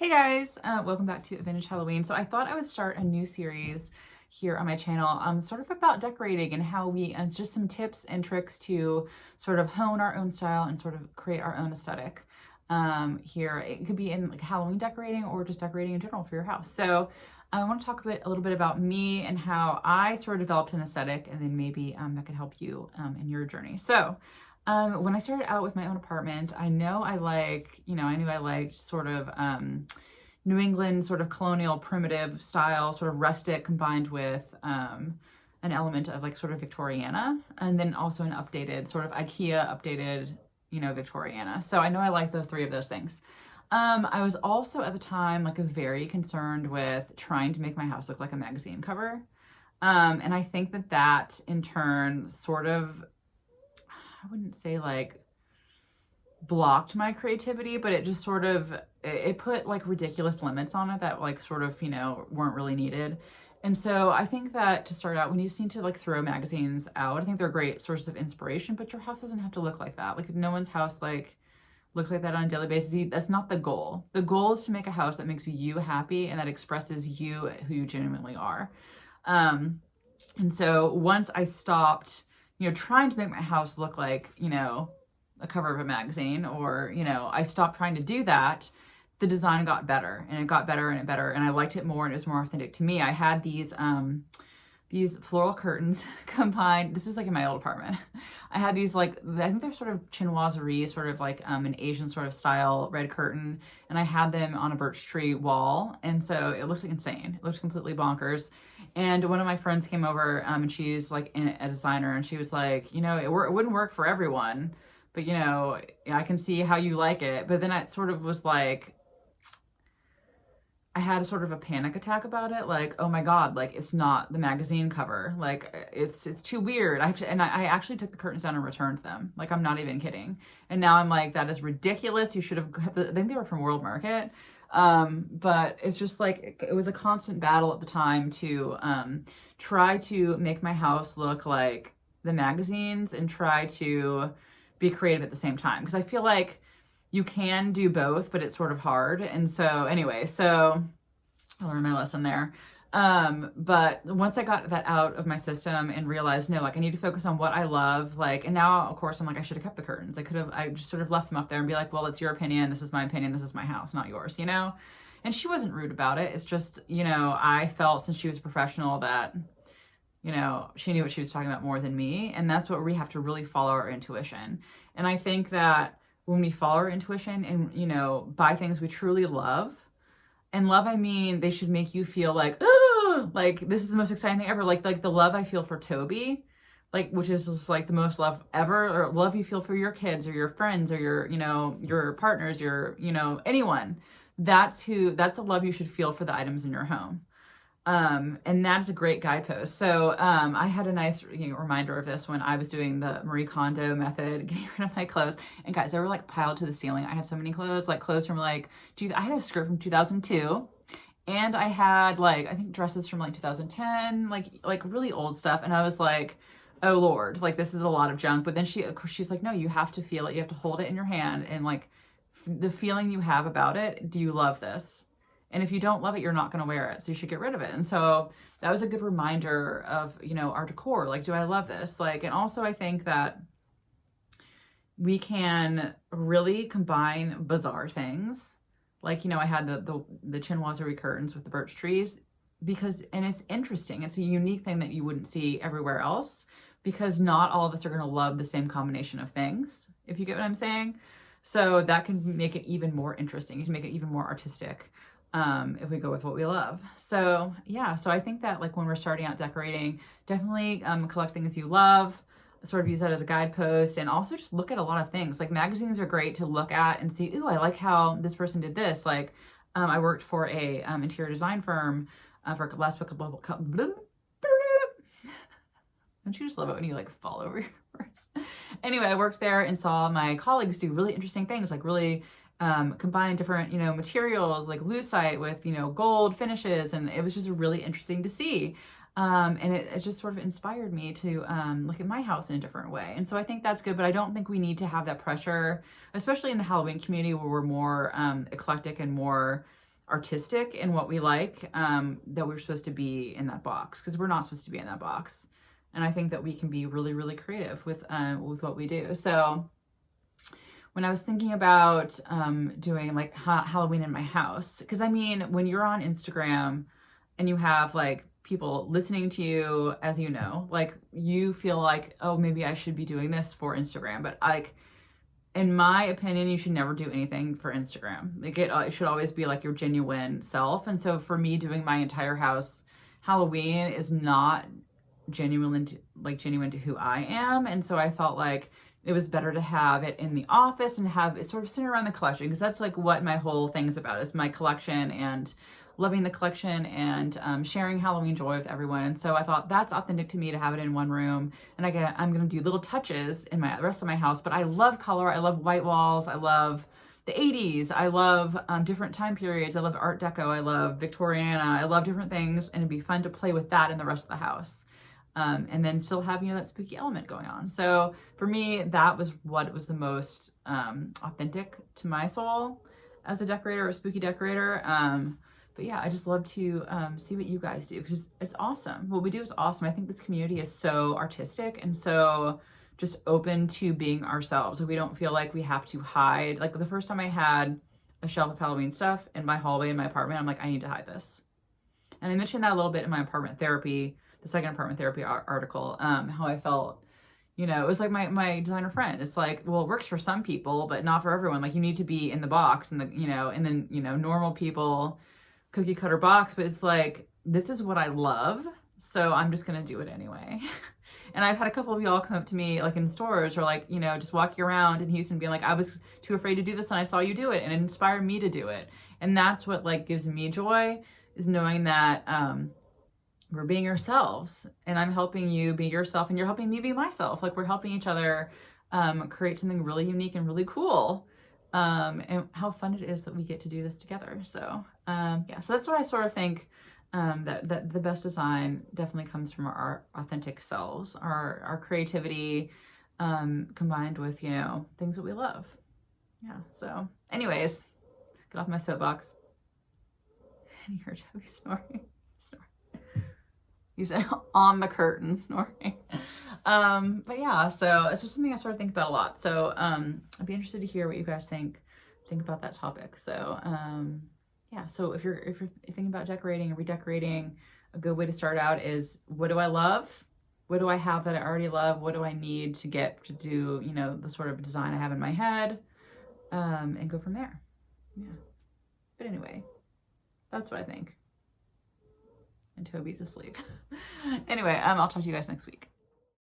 Hey guys, welcome back to Vintage Halloween. So I thought I would start a new series here on my channel, sort of about decorating and how it's just some tips and tricks to sort of hone our own style and sort of create our own aesthetic. Here, it could be in like Halloween decorating or just decorating in general for your house. So I want to talk a little bit about me and how I sort of developed an aesthetic, and then maybe that could help you in your journey. So when I started out with my own apartment, I knew I liked sort of New England sort of colonial primitive style, sort of rustic combined with an element of like sort of Victoriana, and then also an updated sort of IKEA updated, Victoriana. So I know I like the three of those things. I was also at the time like very concerned with trying to make my house look like a magazine cover. And I think that in turn sort of, I wouldn't say like blocked my creativity, but it just sort of, it put like ridiculous limits on it that like sort of, weren't really needed. And so I think that to start out, when you just need to like throw magazines out, I think they're great sources of inspiration, but your house doesn't have to look like that. Like no one's house like looks like that on a daily basis. That's not the goal. The goal is to make a house that makes you happy and that expresses you, who you genuinely are. And so once I stopped, trying to make my house look like, a cover of a magazine, or, I stopped trying to do that, the design got better, and it got better and better, and I liked it more, and it was more authentic to me. I had these floral curtains combined. This was like in my old apartment. I had these like, I think they're sort of chinoiserie, sort of like an Asian sort of style red curtain. And I had them on a birch tree wall. And so it looked like insane. It looked completely bonkers. And one of my friends came over and she's like a designer, and she was like, it wouldn't work for everyone, but I can see how you like it. But then it sort of was like, I had sort of a panic attack about it. Like, oh my God, like it's not the magazine cover. Like it's too weird. I actually took the curtains down and returned them. Like, I'm not even kidding. And now I'm like, that is ridiculous. You should have, I think they were from World Market. But it's just like, it was a constant battle at the time to try to make my house look like the magazines and try to be creative at the same time. Because I feel like you can do both, but it's sort of hard. And so anyway, so I learned my lesson there. But once I got that out of my system and realized, no, like I need to focus on what I love, like, and now of course I'm like, I should have kept the curtains. I just sort of left them up there and be like, well, it's your opinion. This is my opinion. This is my house, not yours, And she wasn't rude about it. It's just, I felt, since she was a professional, that, she knew what she was talking about more than me. And that's what we have to really follow our intuition. And I think that when we follow our intuition and, buy things we truly love, and love, I mean, they should make you feel like, oh, like this is the most exciting thing ever. Like the love I feel for Toby, like, which is just like the most love ever, or love you feel for your kids or your friends or your partners, anyone. That's the love you should feel for the items in your home. And that's a great guidepost. So I had a nice reminder of this when I was doing the Marie Kondo method, getting rid of my clothes. And guys, they were like piled to the ceiling. I had so many clothes, like clothes from like, I had a skirt from 2002. And I had like, I think dresses from like 2010, like really old stuff. And I was like, oh Lord, like this is a lot of junk. But then she's like, no, you have to feel it. You have to hold it in your hand. And like the feeling you have about it, do you love this? And if you don't love it, you're not going to wear it. So you should get rid of it. And so that was a good reminder of, our decor. Like, do I love this? Like, and also I think that we can really combine bizarre things. Like, I had the chinoiserie curtains with the birch trees and it's interesting. It's a unique thing that you wouldn't see everywhere else, because not all of us are going to love the same combination of things, if you get what I'm saying. So that can make it even more interesting. You can make it even more artistic. If we go with what we love. So yeah, so I think that like when we're starting out decorating, definitely collect things you love, sort of use that as a guidepost, and also just look at a lot of things. Like magazines are great to look at and see, ooh, I like how this person did this. Like I worked for a interior design firm for last couple. Don't you just love it when you like fall over your words? Anyway, I worked there and saw my colleagues do really interesting things, like really combine different, materials like lucite with, gold finishes. And it was just really interesting to see. And it just sort of inspired me to look at my house in a different way. And so I think that's good, but I don't think we need to have that pressure, especially in the Halloween community where we're more eclectic and more artistic in what we like, that we're supposed to be in that box, because we're not supposed to be in that box. And I think that we can be really, really creative with what we do. So when I was thinking about doing like Halloween in my house, because I mean, when you're on Instagram and you have like people listening to you, as you know, like you feel like, oh, maybe I should be doing this for Instagram. But like, in my opinion, you should never do anything for Instagram. Like it should always be like your genuine self. And so for me, doing my entire house Halloween is not genuine to who I am. And so I felt like it was better to have it in the office and have it sort of centered around the collection, because that's like what my whole thing's about, is my collection and loving the collection and sharing Halloween joy with everyone. And so I thought that's authentic to me to have it in one room. And I'm going to do little touches in the rest of my house, but I love color. I love white walls. I love the 80s. I love different time periods. I love Art Deco. I love Victoriana. I love different things. And it'd be fun to play with that in the rest of the house. And then still have, that spooky element going on. So for me, that was what was the most authentic to my soul as a decorator, or a spooky decorator. But yeah, I just love to see what you guys do, because it's awesome. What we do is awesome. I think this community is so artistic and so just open to being ourselves. Like we don't feel like we have to hide. Like the first time I had a shelf of Halloween stuff in my hallway in my apartment, I'm like, I need to hide this. And I mentioned that a little bit in my apartment therapy, the second apartment therapy article, how I felt, it was like my designer friend. It's like, well, it works for some people, but not for everyone. Like you need to be in the box and and then, normal people, cookie cutter box, but it's like, this is what I love. So I'm just going to do it anyway. And I've had a couple of y'all come up to me like in stores or like, just walking around in Houston being like, I was too afraid to do this and I saw you do it, and it inspired me to do it. And that's what like gives me joy, is knowing that, we're being ourselves, and I'm helping you be yourself and you're helping me be myself. Like we're helping each other create something really unique and really cool. And how fun it is that we get to do this together. So yeah, so that's what I sort of think, that the best design definitely comes from our authentic selves, our creativity, combined with, things that we love. Yeah. So anyways, get off my soapbox. And you heard Toby snoring. He's on the curtain snoring. But yeah, so it's just something I sort of think about a lot. So I'd be interested to hear what you guys think about that topic. So yeah, so if you're thinking about decorating or redecorating, a good way to start out is, what do I love? What do I have that I already love? What do I need to get to do, the sort of design I have in my head, and go from there. Yeah. But anyway, that's what I think. And Toby's asleep. Anyway, I'll talk to you guys next week.